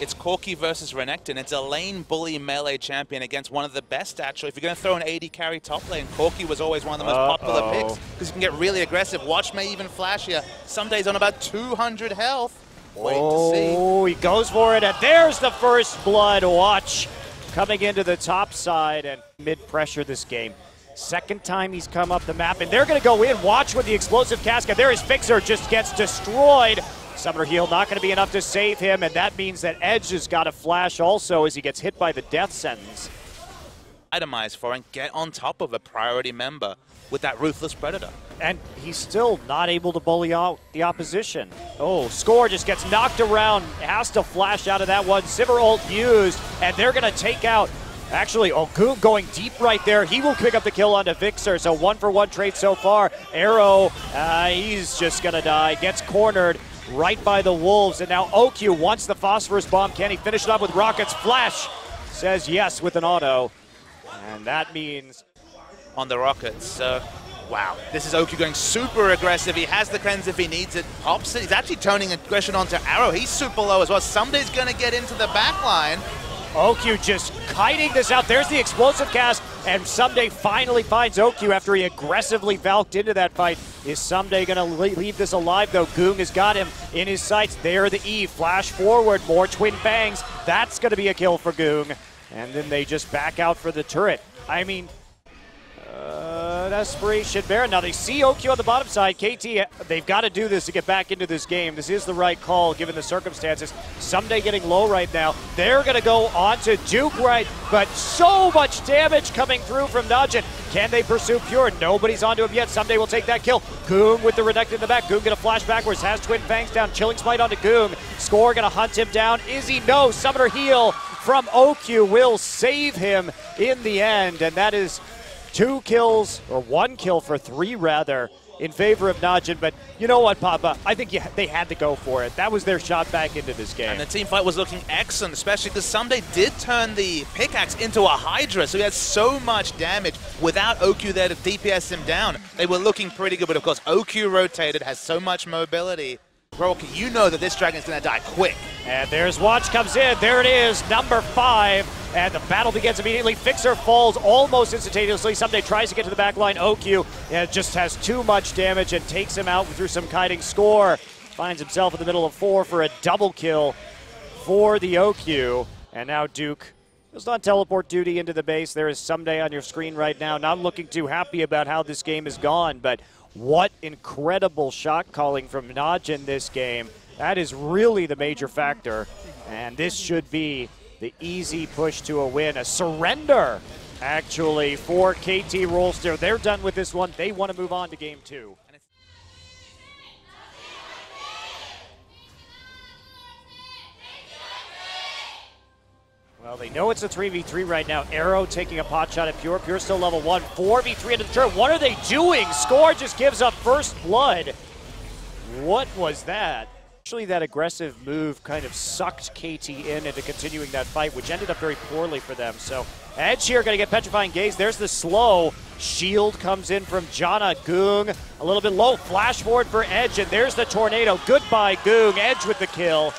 It's Corki versus Renekton. It's a lane bully melee champion against one of the best, actually. If you're going to throw an AD carry top lane, Corki was always one of the most popular picks because you can get really aggressive. Watch may even flash here. Some days on about 200 health. Wait to see. Oh, he goes for it, and there's the first blood. Watch coming into the top side and mid-pressure this game. Second time he's come up the map, and they're going to go in. Watch with the explosive cascade. There is Fixer, just gets destroyed. Summoner Heal not going to be enough to save him, and that means that Edge has got a flash also as he gets hit by the death sentence. Itemize for and get on top of a priority member with that Ruthless Predator. And he's still not able to bully out the opposition. Oh, Score just gets knocked around, has to flash out of that one. Sivir ult used, and they're going to take out. Actually, Goom going deep right there. He will pick up the kill onto Vixer, so 1-for-1 trade so far. Arrow, he's just going to die. Gets cornered right by the Wolves, and now OQ wants the Phosphorus Bomb. Can he finish it up with Rockets? Flash says yes with an auto, and that means on the Rockets. So, wow, this is OQ going super aggressive. He has the cleanse if he needs it. Pops it. He's actually turning aggression onto Arrow. He's super low as well. Somebody's going to get into the back line. OQ just kiting this out. There's the explosive cast, and Someday finally finds OQ after he aggressively valked into that fight. Is Someday going to leave this alive, though? Goong has got him in his sights. There, the E. Flash forward, more Twin Bangs. That's going to be a kill for Goong. And then they just back out for the turret. I mean, Desperation Baron. Now they see OQ on the bottom side. KT, they've got to do this to get back into this game. This is the right call given the circumstances. Someday getting low right now. They're going to go on to Duke right, but so much damage coming through from Najin. Can they pursue Pure? Nobody's onto him yet. Someday will take that kill. Goong with the Renekton in the back. Goong going to flash backwards. Has Twin Fangs down. Chilling Smite onto Goong. Score going to hunt him down. Is he? No. Summoner Heal from OQ will save him in the end, and that is 2 kills, or 1 kill for 3 rather, in favor of Najin. But you know what, Papa? I think they had to go for it. That was their shot back into this game. And the team fight was looking excellent, especially because Someday did turn the pickaxe into a Hydra, so he had so much damage without OQ there to DPS him down. They were looking pretty good, but of course OQ rotated, has so much mobility. Broken, you know that this dragon's going to die quick. And there's Watch comes in. There it is, number 5. And the battle begins immediately. Fixer falls almost instantaneously. Someday tries to get to the back line. OQ just has too much damage and takes him out through some kiting. Score finds himself in the middle of 4 for a double kill for the OQ. And now Duke is on teleport duty into the base. There is Someday on your screen right now. Not looking too happy about how this game has gone, but what incredible shot calling from Najin this game. That is really the major factor. And this should be the easy push to a win. A surrender, actually, for KT Rolster. They're done with this one. They want to move on to game 2. Well, they know it's a 3v3 right now. Arrow taking a pot shot at Pure. Pure still level 1. 4v3 into the turret. What are they doing? Score just gives up first blood. What was that? Actually, that aggressive move kind of sucked KT into continuing that fight, which ended up very poorly for them. So Edge here going to get Petrifying Gaze. There's the slow. Shield comes in from Janna. Goong a little bit low. Flash forward for Edge, and there's the tornado. Goodbye, Goong. Edge with the kill.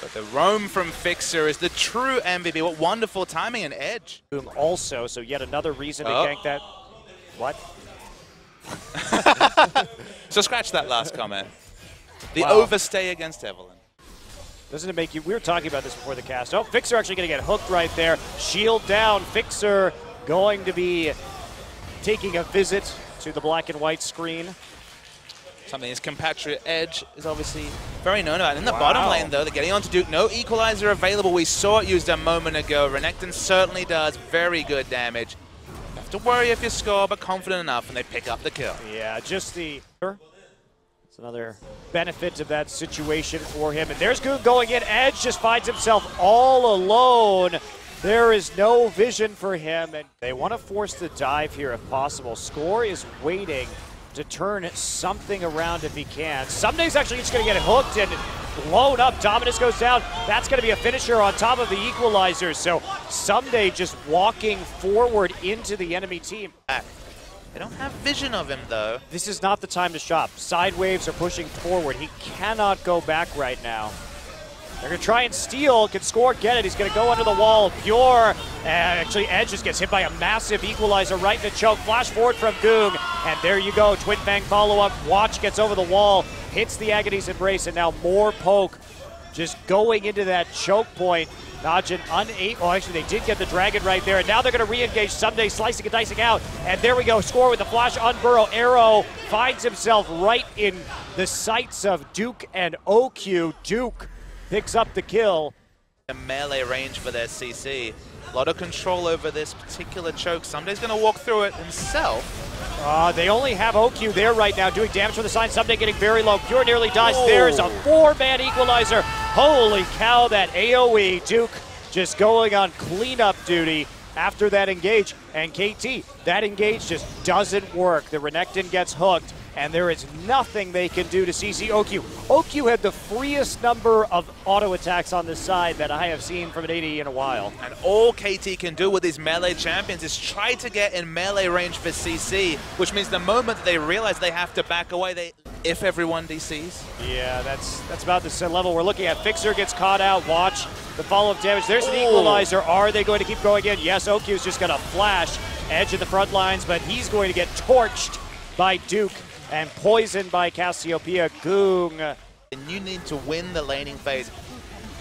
But the roam from Fixer is the true MVP. What wonderful timing and Edge. Boom also, so yet another reason to gank that. What? So scratch that last comment. The overstay against Evelyn. Doesn't it make you... We were talking about this before the cast. Oh, Fixer actually going to get hooked right there. Shield down. Fixer going to be taking a visit to the black and white screen. Something his compatriot Edge is obviously very known about. In the bottom lane, though, they're getting onto Duke. No equalizer available. We saw it used a moment ago. Renekton certainly does very good damage. You have to worry if you score, but confident enough, and they pick up the kill. Yeah, just the... It's another benefit of that situation for him. And there's Goong going in. Edge just finds himself all alone. There is no vision for him, and they want to force the dive here if possible. Score is waiting to turn something around if he can. Someday's actually just going to get hooked and blown up. Dominus goes down. That's going to be a finisher on top of the equalizer. So Someday just walking forward into the enemy team. They don't have vision of him, though. This is not the time to shop. Side waves are pushing forward. He cannot go back right now. They're going to try and steal. Can Score get it? He's going to go under the wall. Pure. And actually, Edge just gets hit by a massive equalizer right in the choke. Flash forward from Goong. And there you go. Twin Fang follow-up. Watch gets over the wall. Hits the Agony's Embrace. And now more poke. Just going into that choke point. Najin unable. Oh, actually, they did get the Dragon right there. And now they're going to re-engage Someday, slicing and dicing out. And there we go. Score with the flash on Burrow. Arrow finds himself right in the sights of Duke and OQ. Duke picks up the kill. A melee range for their CC. A lot of control over this particular choke. Someday's going to walk through it himself. They only have OQ there right now, doing damage for the sign. Someday getting very low. Pure nearly dies. Oh. There's a 4-man equalizer. Holy cow, that AoE. Duke just going on cleanup duty after that engage. And KT, that engage just doesn't work. The Renekton gets hooked, and there is nothing they can do to CC OQ. OQ had the freest number of auto attacks on this side that I have seen from an AD in a while. And all KT can do with these melee champions is try to get in melee range for CC, which means the moment they realize they have to back away, if everyone DCs. Yeah, that's about the level we're looking at. Fixer gets caught out. Watch the follow-up damage. There's an equalizer. Are they going to keep going in? Yes, OQ is just going to flash. Edge in the front lines, but he's going to get torched by Duke and poisoned by Cassiopeia. Goong. And you need to win the laning phase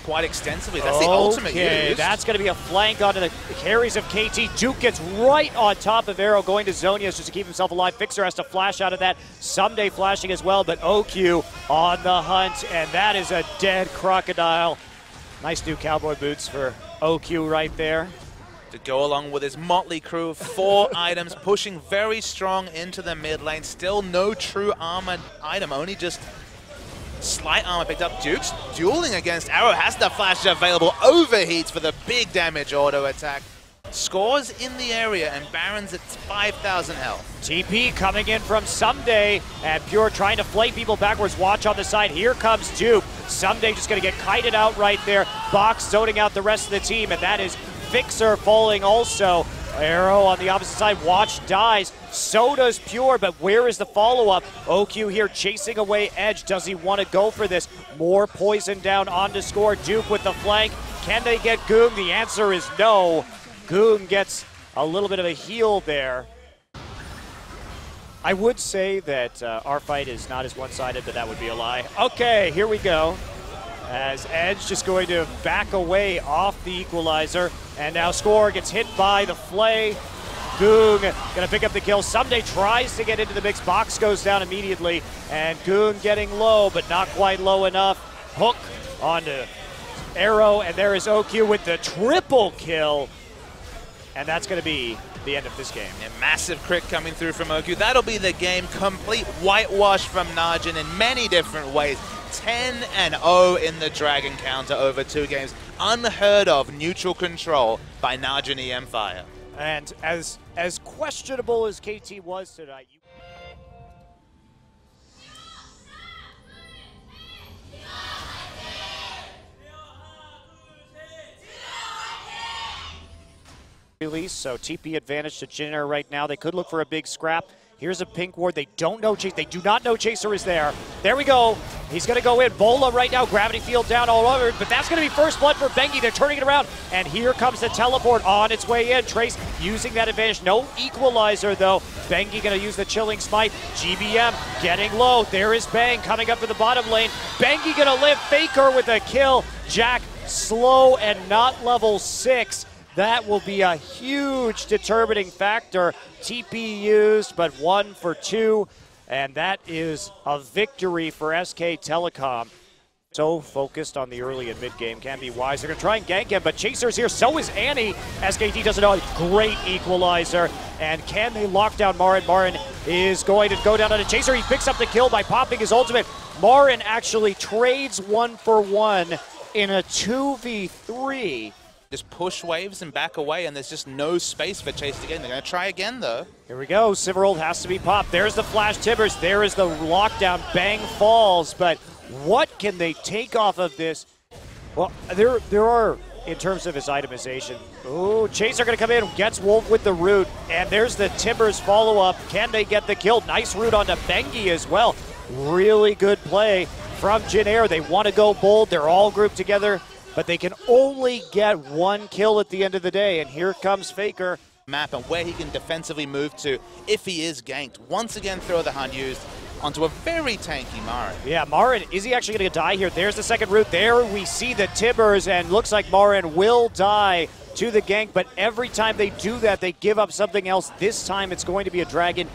quite extensively. That's the ultimate use. That's going to be a flank onto the carries of KT. Duke gets right on top of Arrow, going to Zonius just to keep himself alive. Fixer has to flash out of that. Someday flashing as well, but OQ on the hunt, and that is a dead crocodile. Nice new cowboy boots for OQ right there. To go along with his motley crew, 4 items, pushing very strong into the mid lane. Still no true armored item, only just slight armor picked up. Duke's dueling against Arrow, has the flash available, overheats for the big damage auto attack. Scores in the area, and Baron's at 5,000 health. TP coming in from Someday, and Pure trying to flake people backwards. Watch on the side. Here comes Duke. Someday just going to get kited out right there. Box zoning out the rest of the team, and that is Fixer falling also. Arrow on the opposite side. Watch dies. So does Pure, but where is the follow-up? OQ here chasing away Edge. Does he want to go for this? More poison down onto Score. Duke with the flank. Can they get Goong? The answer is no. Goong gets a little bit of a heal there. I would say that our fight is not as one-sided, but that would be a lie. Okay, here we go. As Edge just going to back away off the equalizer. And now Score gets hit by the Flay. Goong gonna pick up the kill. Someday tries to get into the mix. Box goes down immediately. And Goong getting low, but not quite low enough. Hook onto Arrow, and there is OQ with the triple kill. And that's gonna be the end of this game. A massive crit coming through from OQ. That'll be the game. Complete whitewash from Najin in many different ways. 10-0 in the Dragon counter over 2 games. Unheard of neutral control by Najin e-mFire. And as questionable as KT was tonight, release, so TP advantage to Jinner right now. They could look for a big scrap. Here's a pink ward. They don't know Chase. They do not know Chaser is there. There we go. He's going to go in. Bola right now. Gravity field down all over. But that's going to be first blood for Bengi. They're turning it around. And here comes the teleport on its way in. Trace using that advantage. No equalizer, though. Bengi going to use the chilling smite. GBM getting low. There is Bang coming up for the bottom lane. Bengi going to live. Faker with a kill. Jack slow and not level 6. That will be a huge determining factor. TP used, but 1 for 2, and that is a victory for SK Telecom. So focused on the early and mid game, can be wise. They're going to try and gank him, but Chaser's here. So is Annie. SKT doesn't know. Great equalizer. And can they lock down Marin? Marin is going to go down on a Chaser. He picks up the kill by popping his ultimate. Marin actually trades 1 for 1 in a 2v3. Just push waves and back away, and there's just no space for Chase to get in. They're going to try again, though. Here we go. Siverold has to be popped. There's the flash Tibbers. There is the lockdown. Bang falls. But what can they take off of this? Well, there are, in terms of his itemization. Oh, Chaser going to come in, gets Wolf with the root. And there's the Tibbers follow-up. Can they get the kill? Nice root onto Bengi as well. Really good play from Jin Air. They want to go bold. They're all grouped together, but they can only get one kill at the end of the day. And here comes Faker. Map and where he can defensively move to if he is ganked. Once again, throw the hunt used onto a very tanky Marin. Yeah, Marin, is he actually going to die here? There's the second route. There we see the Tibbers, and looks like Marin will die to the gank, but every time they do that, they give up something else. This time it's going to be a dragon.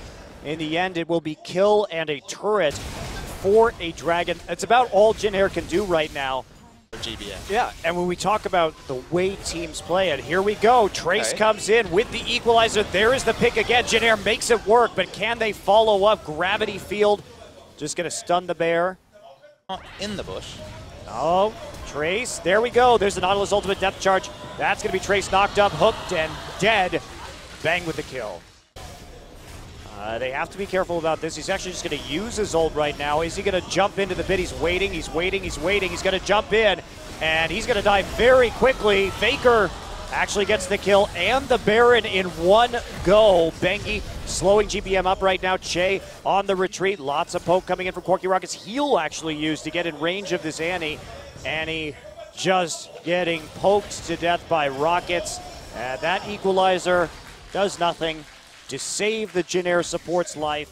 In the end, it will be kill and a turret for a dragon. It's about all Jin Air can do right now. GBM. Yeah, and when we talk about the way teams play it, here we go. Trace comes in with the equalizer. There is the pick again. Jin Air makes it work, but can they follow up? Gravity field just going to stun the bear. In the bush. Oh, Trace. There we go. There's the Nautilus ultimate depth charge. That's going to be Trace knocked up, hooked, and dead. Bang with the kill. They have to be careful about this. He's actually just going to use his ult right now. Is he going to jump into the pit? He's waiting, he's waiting, he's waiting. He's going to jump in, and he's going to die very quickly. Faker actually gets the kill and the Baron in one go. Bengi slowing GBM up right now. Che on the retreat. Lots of poke coming in from Corky Rockets. He'll actually use to get in range of this Annie. Annie just getting poked to death by Rockets. That equalizer does nothing to save the Jin Air support's life.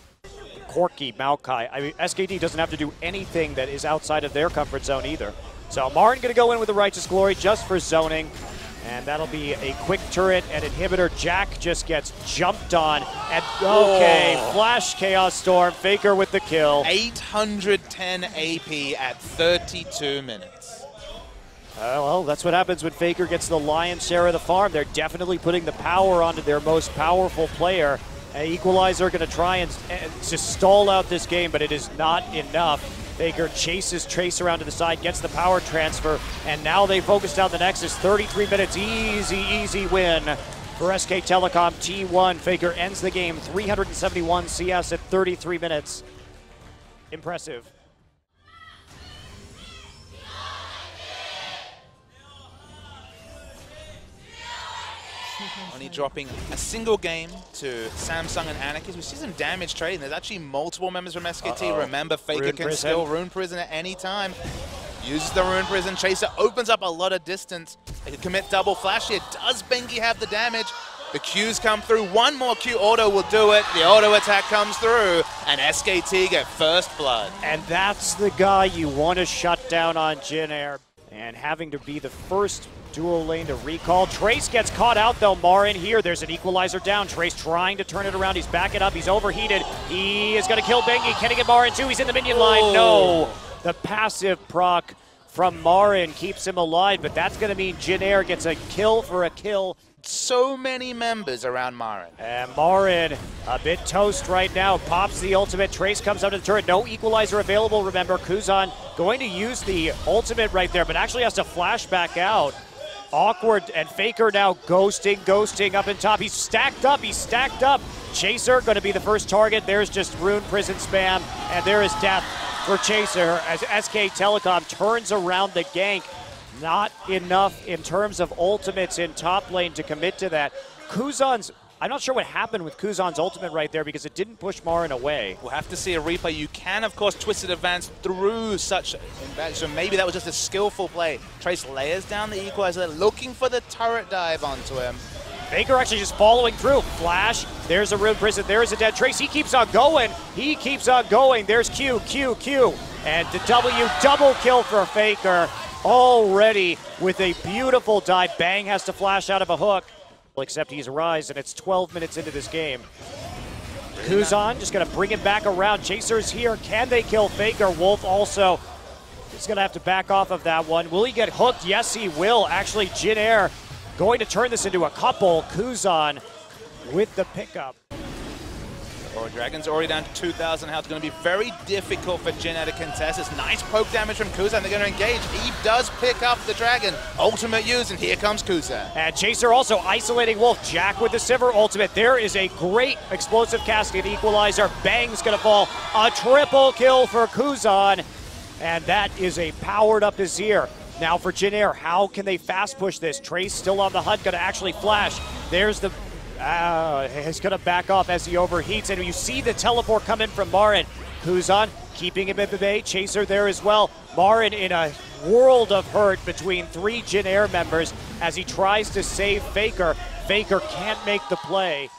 Corky, Maokai. I mean, SKT doesn't have to do anything that is outside of their comfort zone either. So Marin going to go in with the Righteous Glory just for zoning. And that'll be a quick turret and inhibitor. Jack just gets jumped on. And okay, Flash Chaos Storm. Faker with the kill. 810 AP at 32 minutes. Well, that's what happens when Faker gets the lion's share of the farm. They're definitely putting the power onto their most powerful player. Equalizer going to try and just stall out this game, but it is not enough. Faker chases Trace around to the side, gets the power transfer, and now they focus down the Nexus. 33 minutes, easy win for SK Telecom T1. Faker ends the game, 371 CS at 33 minutes. Impressive. Only dropping a single game to Samsung and Anarchy. We see some damage trading. There's actually multiple members from SKT. Remember, Faker Rune can Prison. still Rune Prison at any time. Uses the Rune Prison. Chaser opens up a lot of distance. They can commit double flash here. Does Bengi have the damage? The Qs come through. One more Q auto will do it. The auto attack comes through, and SKT get first blood. And that's the guy you want to shut down on Jin Air. And having to be the first dual lane to recall. Trace gets caught out though. Marin here. There's an equalizer down. Trace trying to turn it around. He's backing up. He's overheated. He is going to kill Bengi. Can he get Marin too? He's in the minion line. No. The passive proc from Marin keeps him alive, but that's going to mean Jin Air gets a kill for a kill. So many members around Marin. And Marin a bit toast right now. Pops the ultimate. Trace comes out of the turret. No equalizer available, remember. Kuzan going to use the ultimate right there, but actually has to flash back out. Awkward, and Faker now ghosting up in top. He's stacked up. Chaser going to be the first target. There's just Rune Prison spam, and there is death for Chaser as SK Telecom turns around the gank. Not enough in terms of ultimates in top lane to commit to that. Kuzan's, I'm not sure what happened with Kuzan's ultimate right there because it didn't push Marin away. We'll have to see a replay. You can, of course, twisted advance through such, so maybe that was just a skillful play. Trace layers down the equalizer, looking for the turret dive onto him. Baker actually just following through. Flash, there's a Rune Prison, there's a dead Trace. He keeps on going. There's Q. And the W double kill for Faker. Already with a beautiful dive. Bang has to flash out of a hook. Except he's Rise, and it's 12 minutes into this game. Kuzan just going to bring him back around. Chaser's here. Can they kill Faker? Wolf also is going to have to back off of that one. Will he get hooked? Yes, he will. Actually, Jin Air going to turn this into a couple. Kuzan with the pickup. Oh, Dragon's already down to 2,000 health. It's going to be very difficult for Jin Air to contest. It's nice poke damage from Kuzan. They're going to engage. He does pick up the Dragon. Ultimate used, and here comes Kuzan. And Chaser also isolating Wolf. Jack with the Sivir ultimate. There is a great explosive casket equalizer. Bang's going to fall. A triple kill for Kuzan. And that is a powered up Azir. Now for Jin Air, how can they fast push this? Trace still on the hunt, going to actually flash. There's the... he's going to back off as he overheats, and you see the teleport come in from Marin. Kuzan keeping him at the bay. Chaser there as well. Marin in a world of hurt between 3 Jin Air members as he tries to save Faker. Faker can't make the play.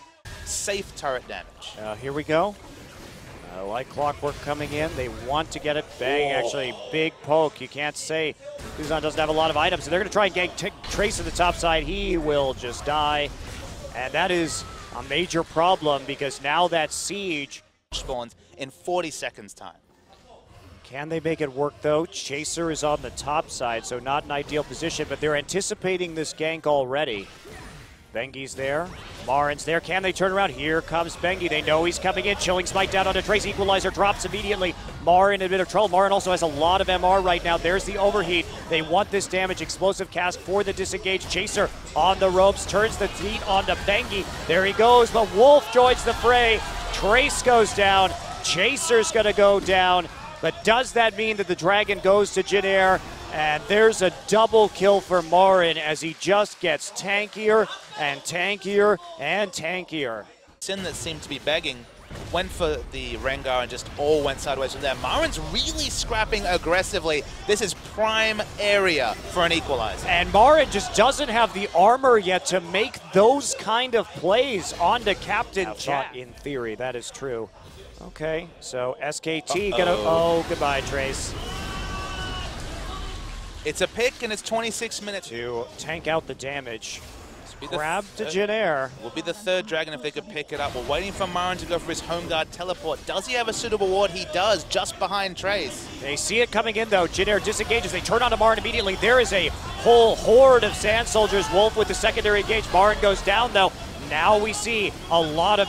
Safe turret damage. Here we go. Like clockwork coming in. They want to get it. Bang, actually, big poke. You can't say Kuzan doesn't have a lot of items. And they're going to try and gang Trace at the top side. He will just die. And that is a major problem because now that siege spawns in 40 seconds time. Can they make it work though? Chaser is on the top side, so not an ideal position, but they're anticipating this gank already. Bengi's there, Marin's there. Can they turn around? Here comes Bengi. They know he's coming in. Chilling Smite down onto Trace. Equalizer drops immediately. Marin in a bit of trouble. Marin also has a lot of MR right now. There's the overheat. They want this damage. Explosive cast for the disengaged. Chaser on the ropes. Turns the heat onto Bengi. There he goes, but Wolf joins the fray. Trace goes down. Chaser's going to go down. But does that mean that the Dragon goes to Jin Air? And there's a double kill for Marin as he just gets tankier and tankier and tankier. Sin that seemed to be begging went for the Rengar and just all went sideways from there. Marin's really scrapping aggressively. This is prime area for an equalizer. And Marin just doesn't have the armor yet to make those kind of plays onto Captain Jag. In theory, that is true. Okay, so SKT gonna, oh, goodbye, Trace. It's a pick and it's 26 minutes. To tank out the damage. Grab to Jin Air. Will be the third Dragon if they could pick it up. We're waiting for Marin to go for his home guard teleport. Does he have a suitable ward? He does, just behind Trace. They see it coming in though. Jin Air disengages. They turn on to Marin immediately. There is a whole horde of Sand Soldiers. Wolf with the secondary engage. Marin goes down though. Now we see a lot of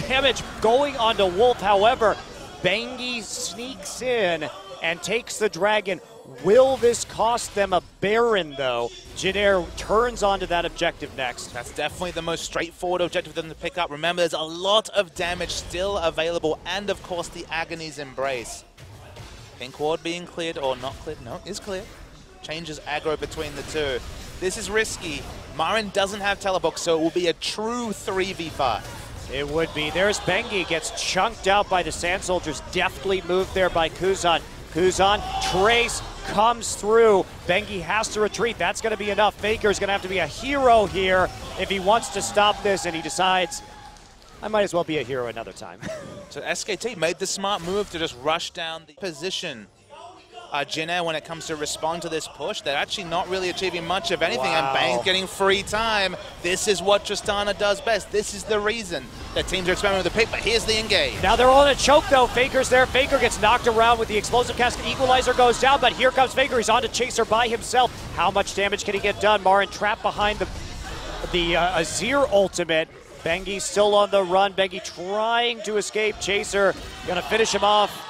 damage going onto Wolf. However, Bengi sneaks in and takes the Dragon. Will this cost them a Baron, though? Jin Air turns onto that objective next. That's definitely the most straightforward objective for them to pick up. Remember, there's a lot of damage still available, and of course, the Agony's Embrace. Pink ward being cleared, or not cleared? No, is cleared. Changes aggro between the two. This is risky. Marin doesn't have teleport, so it will be a true 3v5. It would be. There's Bengi, gets chunked out by the Sand Soldiers. Deftly moved there by Kuzan. Kuzan, Trace comes through. Bengi has to retreat. That's going to be enough. Faker's going to have to be a hero here if he wants to stop this, and he decides, I might as well be a hero another time. So SKT made the smart move to just rush down the position. Jin Air, when it comes to respond to this push, they're actually not really achieving much of anything, and Bane's getting free time. This is what Tristana does best. This is the reason that teams are experimenting with the pick, but here's the engage. Now they're all in a choke though. Faker's there. Faker gets knocked around with the explosive cast. Equalizer goes down, but here comes Faker. He's on to Chaser by himself. How much damage can he get done? Marin trapped behind the Azir ultimate. Bengi still on the run. Bengi trying to escape. Chaser gonna finish him off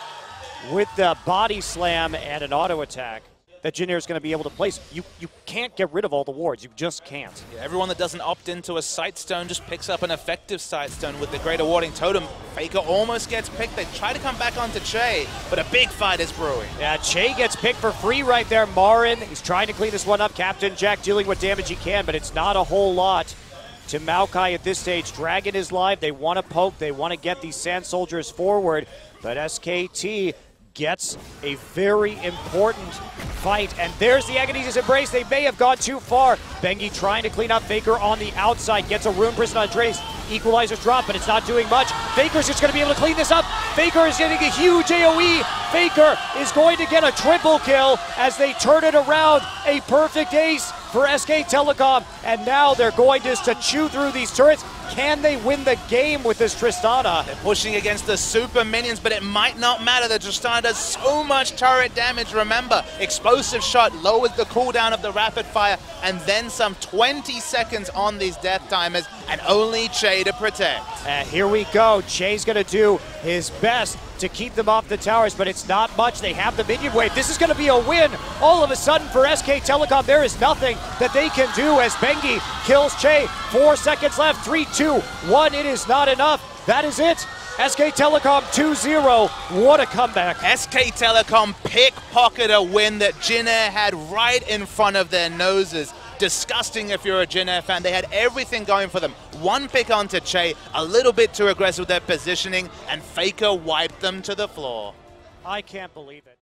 with the body slam and an auto attack that Jin Air is going to be able to place. You can't get rid of all the wards. You just can't. Yeah, everyone that doesn't opt into a Sightstone just picks up an effective Sightstone with the Greater Warding Totem. Faker almost gets picked. They try to come back onto Che, but a big fight is brewing. Yeah, Che gets picked for free right there. Marin, he's trying to clean this one up. Captain Jag dealing what damage he can, but it's not a whole lot to Maokai at this stage. Dragon is live. They want to poke. They want to get these Sand Soldiers forward, but SKT gets a very important fight, and there's the Agony's Embrace. They may have gone too far. Bengi trying to clean up Faker on the outside, gets a Rune Prison on Trace. Equalizer's drop, but it's not doing much. Faker's just going to be able to clean this up. Faker is getting a huge AoE. Faker is going to get a triple kill as they turn it around. A perfect ace for SK Telecom, and now they're going just to chew through these turrets. Can they win the game with this Tristana? They're pushing against the super minions, but it might not matter. The Tristana does so much turret damage. Remember, explosive shot lowers the cooldown of the rapid fire, and then some 20 seconds on these death timers, and only Che to protect. And here we go. Che's going to do his best to keep them off the towers, but it's not much. They have the minion wave. This is going to be a win. All of a sudden for SK Telecom, there is nothing that they can do as Bengi kills Che. 4 seconds left. 3, 2, 1. It is not enough. That is it. SK Telecom 2-0. What a comeback. SK Telecom pickpocket a win that Jin Air had right in front of their noses. Disgusting if you're a Jin Air fan. They had everything going for them. One pick onto Che, a little bit too aggressive with their positioning, and Faker wiped them to the floor. I can't believe it.